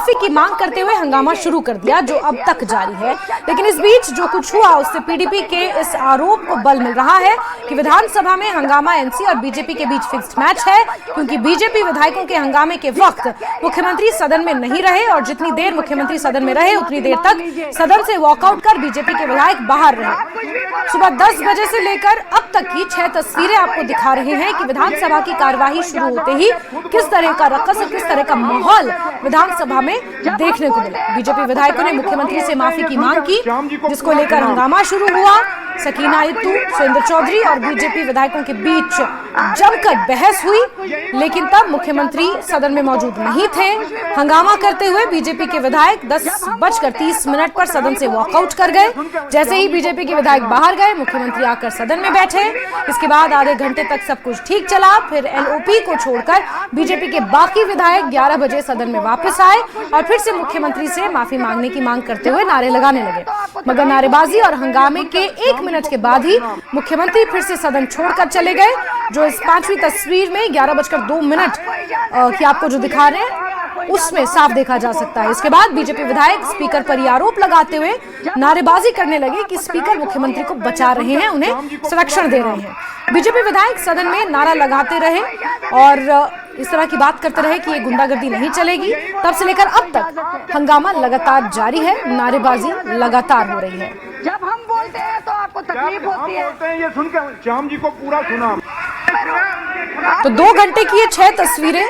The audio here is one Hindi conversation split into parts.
माफी की मांग करते हुए हंगामा शुरू कर दिया, जो अब तक जारी है। लेकिन इस बीच जो कुछ हुआ उससे पीडीपी के इस आरोप को बल मिल रहा है कि विधानसभा में हंगामा एनसी और बीजेपी के बीच फिक्स्ड मैच है, क्योंकि बीजेपी विधायकों के हंगामे के वक्त मुख्यमंत्री सदन में नहीं रहे और जितनी देर मुख्यमंत्री सदन में रहे उतनी देर तक सदन से वॉकआउट कर बीजेपी के विधायक बाहर रहे। सुबह 10 बजे से लेकर अब तक की 6 तस्वीरें आपको दिखा रहे हैं कि विधानसभा की कार्यवाही शुरू होते ही किस तरह का रक़स और किस तरह का माहौल विधानसभा में देखने को मिला। बीजेपी विधायकों ने मुख्यमंत्री से माफी की मांग की, जिसको लेकर हंगामा शुरू हुआ। सकीना इत्तू, सुरेंद्र चौधरी और बीजेपी विधायकों के बीच जमकर बहस हुई, लेकिन तब मुख्यमंत्री सदन में मौजूद नहीं थे। हंगामा करते हुए बीजेपी के विधायक 10:30 पर सदन से वॉकआउट कर गए। जैसे ही बीजेपी के विधायक बाहर गए, मुख्यमंत्री आकर सदन में बैठे। इसके बाद आधे घंटे तक सब कुछ ठीक चला। फिर एलओपी को छोड़कर बीजेपी के बाकी विधायक 11 बजे सदन में वापस आए और फिर से मुख्यमंत्री से माफी मांगने की मांग करते हुए नारे लगाने लगे। मगर नारेबाजी और हंगामे के 1 मिनट के बाद ही मुख्यमंत्री फिर से सदन छोड़कर चले गए, जो इस 5वीं तस्वीर में 11:02 की आपको जो दिखा रहे हैं उसमें साफ देखा जा सकता है। इसके बाद बीजेपी विधायक स्पीकर पर ये आरोप लगाते हुए नारेबाजी करने लगे कि स्पीकर मुख्यमंत्री को बचा रहे हैं, उन्हें संरक्षण दे रहे हैं। बीजेपी विधायक सदन में नारा लगाते रहे और इस तरह की बात करते रहे कि ये गुंडागर्दी नहीं चलेगी। तब से लेकर अब तक हंगामा लगातार जारी है, नारेबाजी लगातार हो रही है। जब हम बोलते हैं तो आपको तकलीफ होती है। ये सुनकर श्याम जी को पूरा सुना। तो 2 घंटे की ये 6 तस्वीरें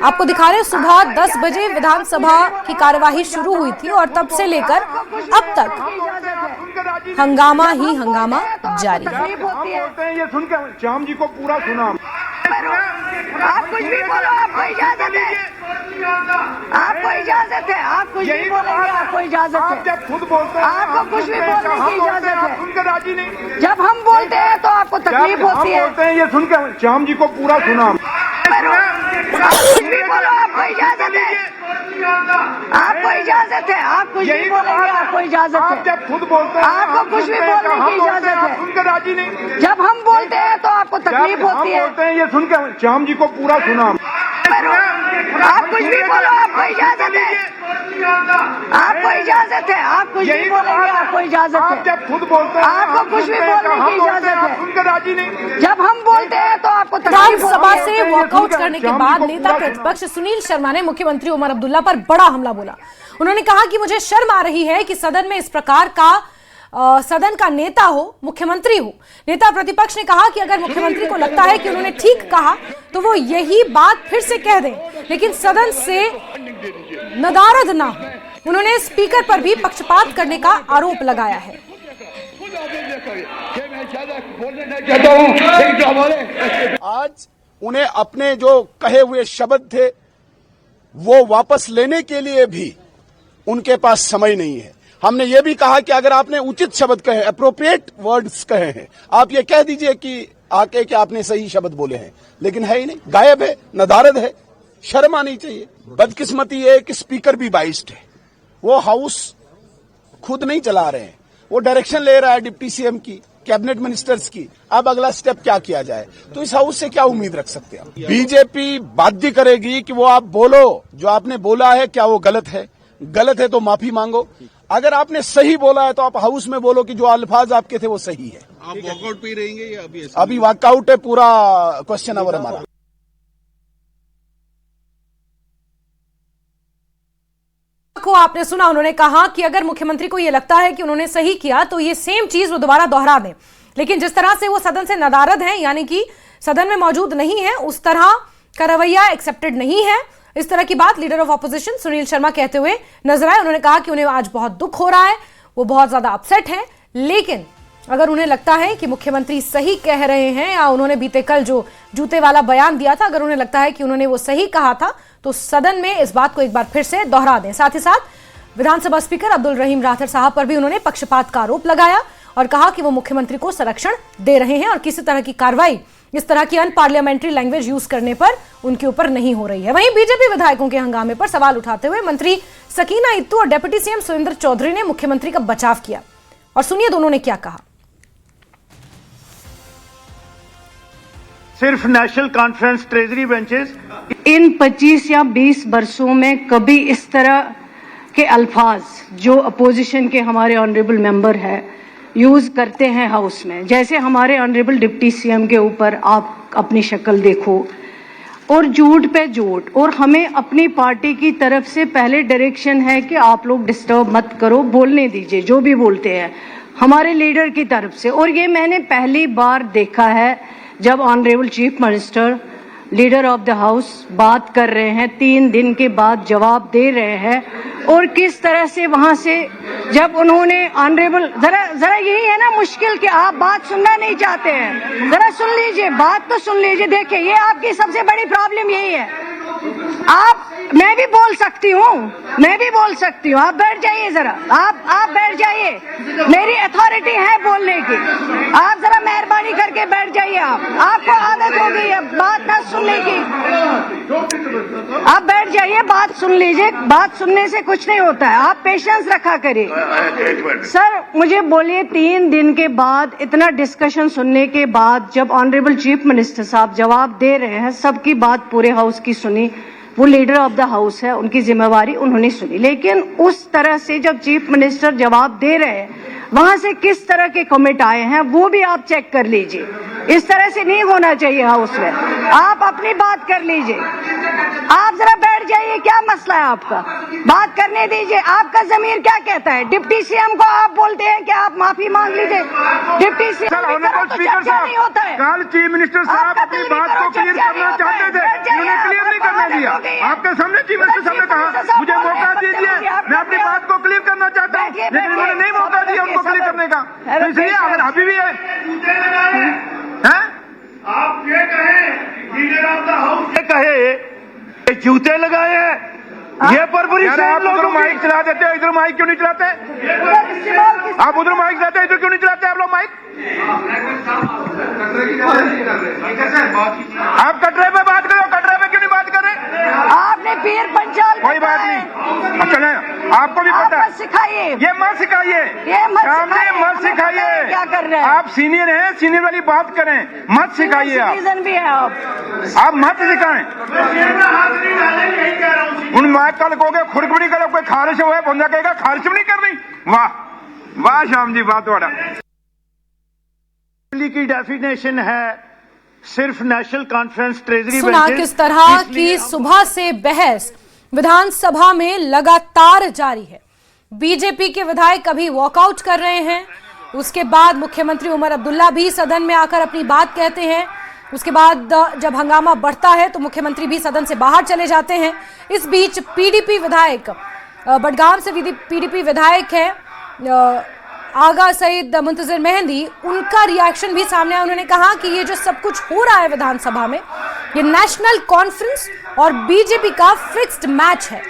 आपको दिखा रहे हैं। सुबह 10 बजे विधानसभा की कार्यवाही शुरू हुई थी और तब से लेकर अब तक हंगामा ही हंगामा जारी है। ये सुनकर श्याम जी को पूरा सुना। आप कुछ भी बोलो, आपको इजाजत है, आपको इजाजत है, आप कुछ भी बोलेंगे, आपको इजाजत है। जब खुद बोलते हैं आपको कुछ भी बोलने की इजाजत है। सुनकर राजी नहीं। जब हम बोलते हैं तो आपको तकलीफ होती है। बोलते हैं ये सुनकर श्याम जी को पूरा सुना। आप कुछ भी बोलो, आपको इजाजत है, आपको इजाजत है, आप कुछ भी बोलेंगे, आपको इजाजत है। जब खुद बोलते हैं आपको कुछ भी बोलने की इजाजत है। सुनकर राजी नहीं। जब हम बोलते हैं तो आपको तकलीफ होती है। बोलते हैं ये सुनकर श्याम जी को पूरा सुना। आप कुछ भी बोलो, आपको इजाजत है, आपको इजाजत है, आप कुछ भी बोलेंगे, आपको इजाजत है। जब खुद बोलते हैं आपको कुछ भी बोलने की इजाजत है। सुनकर राजी नहीं। जब हम बोलते हैं तो आपको विधानसभा से वॉकआउट करने के बाद नेता प्रतिपक्ष सुनील शर्मा ने मुख्यमंत्री उमर अब्दुल्ला पर बड़ा हमला बोला। उन्होंने कहा कि मुझे शर्म आ रही है कि सदन में इस प्रकार का सदन का नेता हो, मुख्यमंत्री हो। नेता प्रतिपक्ष ने कहा कि अगर मुख्यमंत्री को लगता है कि उन्होंने ठीक कहा तो वो यही बात फिर से कह दें, लेकिन सदन से नदारद ना हो। उन्होंने स्पीकर पर भी पक्षपात करने का आरोप लगाया है। आज उन्हें अपने जो कहे हुए शब्द थे वो वापस लेने के लिए भी उनके पास समय नहीं है। हमने ये भी कहा कि अगर आपने उचित शब्द कहे, अप्रोप्रिएट वर्ड्स कहे हैं, आप ये कह दीजिए कि आके कि आपने सही शब्द बोले हैं, लेकिन है ही नहीं, गायब है, नदारद है। शर्म आनी चाहिए। बदकिस्मती ये कि स्पीकर भी बाइस्ड है, वो हाउस खुद नहीं चला रहे हैं, वो डायरेक्शन ले रहा है डिप्टी सीएम की, कैबिनेट मिनिस्टर्स की। अब अगला स्टेप क्या किया जाए, तो इस हाउस से क्या उम्मीद रख सकते हैं? बीजेपी बाध्य करेगी कि वो आप बोलो, जो आपने बोला है क्या वो गलत है? गलत है तो माफी मांगो। अगर आपने सही बोला है तो आप हाउस में बोलो कि जो अल्फाज आपके थे वो सही है। आप वॉकआउट पे रहेंगे या अभी वॉकआउट है, पूरा क्वेश्चन आवर हमारा। को आपने सुना, उन्होंने कहा कि अगर मुख्यमंत्री को यह लगता है कि उन्होंने सही किया तो ये सेम चीज वो दोबारा दोहरा दें। लेकिन जिस तरह से वो सदन से नदारद हैं, यानी कि सदन में मौजूद नहीं है, उस तरह का रवैया एक्सेप्टेड नहीं है। इस तरह की बात leader of opposition Sunil Sharma कहते हुए नजर आए। उन्होंने कहा कि उन्हें आज बहुत दुख हो रहा है, वो बहुत ज्यादा अपसेट हैं, लेकिन अगर उन्हें लगता है कि मुख्यमंत्री सही कह रहे हैं या उन्होंने बीते कल जो जूते वाला बयान दिया था, अगर उन्हें लगता है कि उन्होंने वो सही कहा था तो सदन में इस बात को एक बार फिर से दोहरा दें। साथ ही साथ विधानसभा स्पीकर अब्दुल रहीम राठौर साहब पर भी उन्होंने पक्षपात का आरोप लगाया और कहा कि वो मुख्यमंत्री को संरक्षण दे रहे हैं और किसी तरह की कार्रवाई इस तरह की अनपार्लियामेंट्री लैंग्वेज यूज करने पर उनके ऊपर नहीं हो रही है। वहीं बीजेपी विधायकों के हंगामे पर सवाल उठाते हुए मंत्री सकीना इत्तू और डिप्टी सीएम सुरेंद्र चौधरी ने मुख्यमंत्री का बचाव किया और सुनिए दोनों ने क्या कहा। सिर्फ नेशनल कॉन्फ्रेंस ट्रेजरी बेंचेस। इन 25 या 20 वर्षों में कभी इस तरह के अल्फाज जो अपोजिशन के हमारे ऑनरेबल मेंबर है यूज करते हैं हाउस में, जैसे हमारे ऑनरेबल डिप्टी सीएम के ऊपर आप अपनी शक्ल देखो, और झूठ पे झूठ, और हमें अपनी पार्टी की तरफ से पहले डायरेक्शन है कि आप लोग डिस्टर्ब मत करो, बोलने दीजिए जो भी बोलते हैं हमारे लीडर की तरफ से। और ये मैंने पहली बार देखा है जब honourable chief minister leader of the house बात कर रहे हैं, 3 दिन के बाद जवाब दे रहे हैं, और किस तरह से वहां से जब उन्होंने ऑनरेबल जरा यही है ना मुश्किल कि आप बात सुनना नहीं चाहते हैं, जरा सुन लीजिए, बात तो सुन लीजिए। देखिए ये आपकी सबसे बड़ी प्रॉब्लम यही है, मैं भी बोल सकती हूँ, आप बैठ जाइए जरा, आप बैठ जाइए, मेरी अथॉरिटी है बोलने की, आप जरा मेहरबानी करके बैठ जाइए। आपको आदत हो गई है बात ना सुनने की, आप बैठ जाइए, बात सुन लीजिए, बात सुनने से कुछ नहीं होता है, आप पेशेंस रखा करिए। सर मुझे बोलिए, 3 दिन के बाद इतना डिस्कशन सुनने के बाद जब ऑनरेबल चीफ मिनिस्टर साहब जवाब दे रहे हैं, सबकी बात पूरे हाउस की सुनी, वो लीडर ऑफ द हाउस है, उनकी जिम्मेवारी उन्होंने सुनी, लेकिन उस तरह से जब चीफ मिनिस्टर जवाब दे रहे हैं वहां से किस तरह के कमेंट आए हैं वो भी आप चेक कर लीजिए। इस तरह से नहीं होना चाहिए हाउस में, आप अपनी बात कर लीजिए, आप जरा बैठ जाइए, क्या मसला है आपका, बात करने दीजिए। आपका जमीर क्या कहता है? डिप्टी सीएम को आप बोलते हैं कि आप माफी मांग लीजिए, डिप्टी सीएम नहीं होता है। कल चीफ मिनिस्टर साहब अपनी बात को क्लियर करना चाहते थे, उन्होंने क्लियर नहीं करने दिया। आपके सामने चीफ मिनिस्टर साहब ने कहा मुझे मौका दीजिए, मैं अपनी बात को क्लियर करना चाहता हूँ, लेकिन उन्होंने नहीं मौका दिया उनको क्लियर करने का। तो इसलिए अगर अभी भी है आप ये कहें लीडर ऑफ द हाउस, ये कहे जूते लगाए हैं, ये परवरिश है। आप उधर माइक चला देते हो, इधर माइक क्यों नहीं चलाते? आप उधर माइक चलाते हैं, इधर क्यों नहीं चलाते आप लोग माइक? आप कटरे पे बात करो, कटरे पे क्यों नहीं बात कर रहे? आपने पीर पंचाल कोई बात नहीं, चले, आपको भी पता है, सिखाइए, ये मत सिखाइए, सामने मत सिखाइए। क्या कर रहे हैं आप सीनियर हैं, सीनियर वाली बात करें, मत सिखाइए। सिटीजन भी है आप मत सिखाएं। उन माइक कल कहोगे खुरकबड़ी करो, कोई खारिश हुआ है, बंदा कहेगा खारिश भी नहीं करनी। वाह वाह श्याम जी, वाह थोड़ा की डेफिनेशन है सिर्फ नेशनल कॉन्फ्रेंस ट्रेजरी। सुना किस तरह की सुबह से बहस विधानसभा में लगातार जारी है। बीजेपी के विधायक अभी वॉकआउट कर रहे हैं, उसके बाद मुख्यमंत्री उमर अब्दुल्ला भी सदन में आकर अपनी बात कहते हैं, उसके बाद जब हंगामा बढ़ता है तो मुख्यमंत्री भी सदन से बाहर चले जाते हैं। इस बीच पीडीपी विधायक, बडगाम से पीडीपी विधायक है आगा सईद मुंतजिर मेहंदी, उनका रिएक्शन भी सामने आया। उन्होंने कहा कि ये जो सब कुछ हो रहा है विधानसभा में, ये नेशनल कॉन्फ्रेंस और बीजेपी का फिक्स्ड मैच है।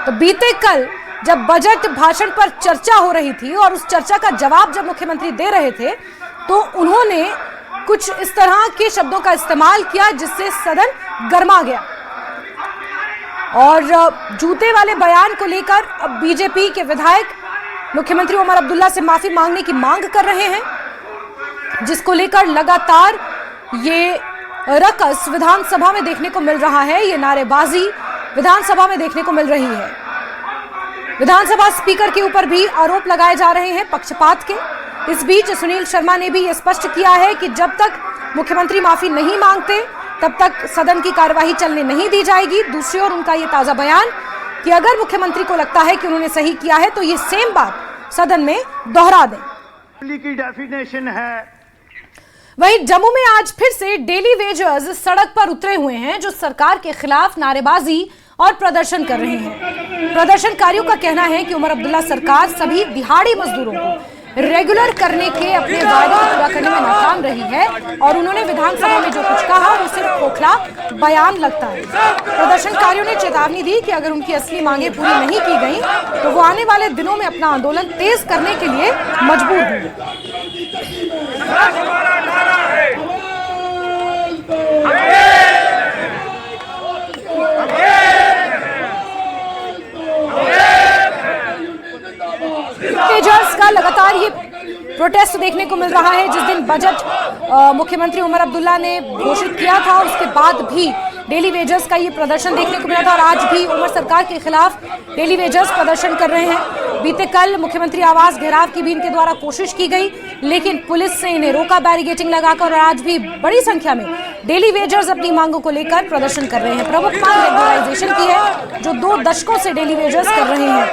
तो बीते कल जब बजट भाषण पर चर्चा हो रही थी और उस चर्चा का जवाब जब मुख्यमंत्री दे रहे थे तो उन्होंने कुछ इस तरह के शब्दों का इस्तेमाल किया जिससे सदन गर्मा गया। और जूते वाले बयान को लेकर अब बीजेपी के विधायक मुख्यमंत्री उमर अब्दुल्ला से माफी मांगने की मांग कर रहे हैं, जिसको लेकर लगातार ये रकस विधानसभा में देखने को मिल रहा है, ये नारेबाजी विधानसभा में देखने को मिल रही है। विधानसभा स्पीकर के ऊपर भी आरोप लगाए जा रहे हैं पक्षपात के। इस बीच सुनील शर्मा ने भी यह स्पष्ट किया है कि जब तक मुख्यमंत्री माफी नहीं मांगते तब तक सदन की कार्यवाही चलने नहीं दी जाएगी। दूसरी ओर उनका यह ताजा बयान कि अगर मुख्यमंत्री को लगता है कि उन्होंने सही किया है तो ये सेम बात सदन में दोहरा दें। की डेफिनेशन है। वहीं जम्मू में आज फिर से डेली वेजर्स सड़क पर उतरे हुए हैं, जो सरकार के खिलाफ नारेबाजी और प्रदर्शन कर रहे हैं। प्रदर्शनकारियों का कहना है कि उमर अब्दुल्ला सरकार सभी दिहाड़ी मजदूरों को रेगुलर करने के अपने वायदे को पूरा करने में नाकाम रही है और उन्होंने विधानसभा में जो कुछ कहा वो सिर्फ खोखला बयान लगता है। प्रदर्शनकारियों ने चेतावनी दी कि अगर उनकी असली मांगें पूरी नहीं की गई तो वो आने वाले दिनों में अपना आंदोलन तेज करने के लिए मजबूर होंगे। का लगातार ये प्रोटेस्ट देखने को मिल रहा है। जिस दिन बजट मुख्यमंत्री उमर अब्दुल्ला ने घोषित किया था, उसके बाद भी डेली वेजर्स का ये प्रदर्शन देखने को मिला था और आज भी उमर सरकार के खिलाफ डेली वेजर्स प्रदर्शन कर रहे हैं। बीते कल मुख्यमंत्री आवास घेराव की भी इनके द्वारा कोशिश की गई, लेकिन पुलिस ने इन्हें रोका बैरिकेडिंग लगाकर, और आज भी बड़ी संख्या में डेली वेजर्स अपनी मांगों को लेकर प्रदर्शन कर रहे हैं। प्रमुख मांग रेगुलराइजेशन की है, जो 2 दशकों से डेली वेजर्स कर रहे हैं।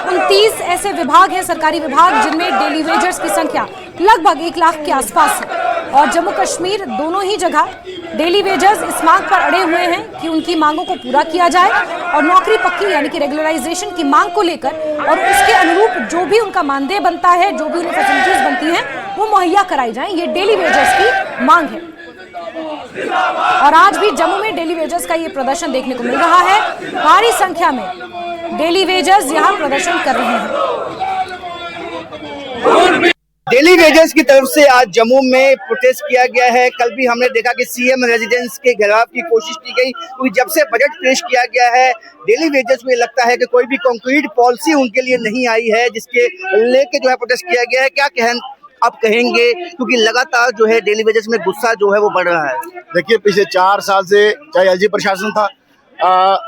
29 ऐसे विभाग हैं, सरकारी विभाग, जिनमें डेली वेजर्स की संख्या लगभग 1 लाख के आसपास है, और जम्मू कश्मीर दोनों ही जगह डेली वेजर्स इस मांग पर अड़े हुए हैं कि उनकी मांगों को पूरा किया जाए और नौकरी पक्की यानी कि रेगुलराइजेशन की मांग को लेकर और उसके अनुरूप जो भी उनका मानदेय बनता है, जो भी उन्हें फैसिलिटीज बनती हैं, वो मुहैया कराई जाएं। ये डेली वेजर्स की मांग है और आज भी जम्मू में डेली वेजर्स का ये प्रदर्शन देखने को मिल रहा है। भारी संख्या में डेली वेजर्स यहाँ प्रदर्शन कर रहे हैं। डेली वेजर्स की तरफ से आज जम्मू में प्रोटेस्ट किया गया है। कल भी हमने देखा कि सीएम रेजिडेंस के घेराव की कोशिश की गई, क्योंकि जब से बजट पेश किया गया है डेली वेजर्स को ये लगता है कि कोई भी कॉन्क्रीट पॉलिसी उनके लिए नहीं आई है, जिसके लेके जो है प्रोटेस्ट किया गया है। क्या आप कहेंगे, क्योंकि लगातार जो है डेली वेजर्स में गुस्सा जो है वो बढ़ रहा है? देखिए, पिछले 4 साल से चाहे एलजी प्रशासन था,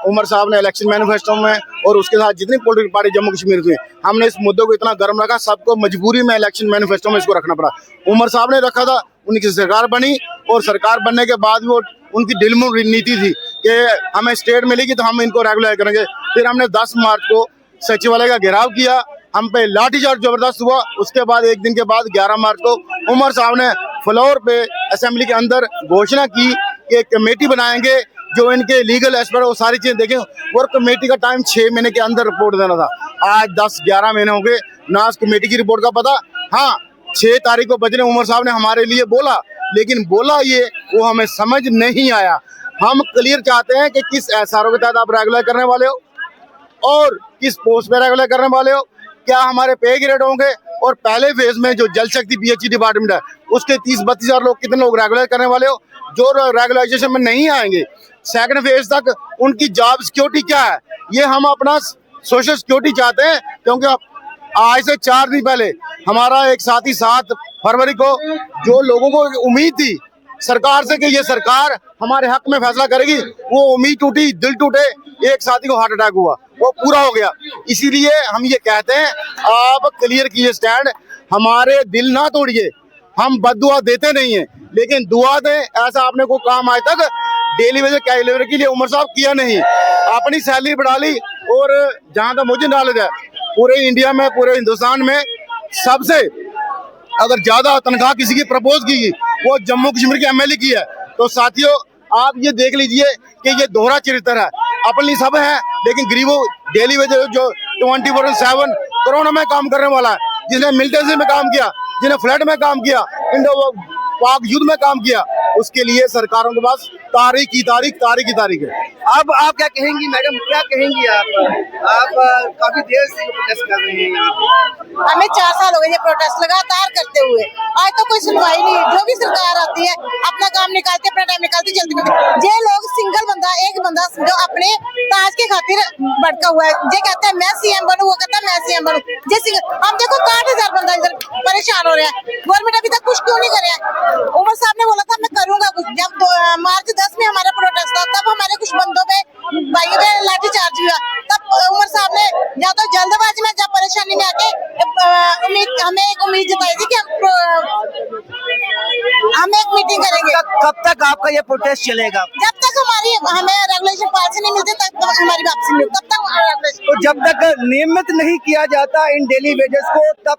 उमर साहब ने इलेक्शन मैनिफेस्टो में और उसके साथ जितनी पॉलिटिकल पार्टी जम्मू कश्मीर में, हमने इस मुद्दे को इतना गर्म रखा, सबको मजबूरी में इलेक्शन मैनिफेस्टो में इसको रखना पड़ा। उमर साहब ने रखा था, उनकी सरकार बनी और सरकार बनने के बाद वो उनकी ढिलमुल नीति थी कि हमें स्टेट मिलेगी तो हम इनको रेगुलर करेंगे। फिर हमने 10 मार्च को सचिवालय का घेराव किया, हम पे लाठीचार्ज जबरदस्त हुआ। उसके बाद एक दिन के बाद 11 मार्च को उमर साहब ने फ्लोर पे असेंबली के अंदर घोषणा की कि एक कमेटी बनाएंगे जो इनके लीगल एस्पेक्ट वो सारी चीजें देखें। वर्क कमेटी का टाइम 6 महीने के अंदर रिपोर्ट देना था। आज 10-11 महीने हो गए ना उस कमेटी की रिपोर्ट का पता। हाँ, 6 तारीख को बजने उमर साहब ने हमारे लिए बोला, लेकिन बोला ये वो हमें समझ नहीं आया। हम क्लियर चाहते हैं कि किस एसआरओ के तहत आप रेगुलर करने वाले हो और किस पोस्ट पे रेगुलर करने वाले हो, क्या हमारे पे ग्रेड होंगे, और पहले फेज में जो जल शक्ति पीएचई डिपार्टमेंट है उसके 30-32 हजार लोग कितने लोग रेगुलर करने वाले हो जो रेगुलराइजेशन में नहीं आएंगे। सेकंड फेज तक उनकी जॉब सिक्योरिटी क्या है, ये हम अपना सोशल सिक्योरिटी चाहते हैं। क्योंकि आज से 4 दिन पहले हमारा एक साथी 7 फरवरी को जो लोगों को उम्मीद थी सरकार से कि ये सरकार हमारे हक में फैसला करेगी, वो उम्मीद टूटी, दिल टूटे। एक साथी को हार्ट अटैक हुआ, वो पूरा हो गया। इसीलिए हम ये कहते हैं आप क्लियर कीजिए स्टैंड, हमारे दिल ना तोड़िए। हम बद्दुआ देते नहीं है, लेकिन दुआ दें। ऐसा आपने को काम आज तक डेली वेजर कैलेवर के लिए उमर साहब किया नहीं। अपनी सैलरी बढ़ा ली, और जहां तक मुझे नॉलेज है पूरे इंडिया में, पूरे हिंदुस्तान में सबसे अगर ज्यादा तनख्वाह किसी की प्रपोज की वो जम्मू कश्मीर के एमएलए की है। तो साथियों, आप ये देख लीजिए कि ये दोहरा चरित्र है। अपनी सब है, लेकिन गरीबों डेली वेजर जो 24/7 कोरोना में काम करने वाला है, जिसने मिलिटेंसी में काम किया, जिन्हें फ्लड में काम किया, इंडो पाक युद्ध में काम किया, उसके लिए सरकारों के पास तारीख की तारीख है। अब आप क्या कहेंगी मैडम, क्या कहेंगी आप काफी देर से प्रोटेस्ट कर रहे हैं यहाँ पे? हमें 4 साल हो गए ये प्रोटेस्ट लगातार करते हुए, आज तो कोई सुनवाई नहीं। जो भी सरकार आती है अपना काम निकालती है, अपना टाइम निकालती जल्दी में। ये लोग सिंगल बंदा, एक बंदा जो अपने ताज के खातिर भटका हुआ है, ये कहता है मैं सीएम बनूं, वो कहता है मैं सीएम बनूं। हम देखो 60,000 बंदा इधर परेशान हो रहे हैं, गवर्नमेंट अभी तक कुछ क्यों नहीं कर रहा है। उमर साहब ने बोला था मैं करूंगा कुछ। जब मार्च 10 में हमारा प्रोटेस्ट था, तब हमारे कुछ बंदों पे भाइयों पे लाठीचार्ज हुआ। तब उमर साहब ने या तो जल्दबाजी में, जब परेशानी में आके हमें एक उम्मीद जताई थी कि हम एक मीटिंग करेंगे। कब तक आपका ये प्रोटेस्ट चलेगा? जब तक हमें रेगुलेशन पास नहीं मिलती तब तक हमारी वापसी नहीं होती, तब तक। तो जब तक नियमित नहीं किया जाता इन डेली वेजर्स को, तब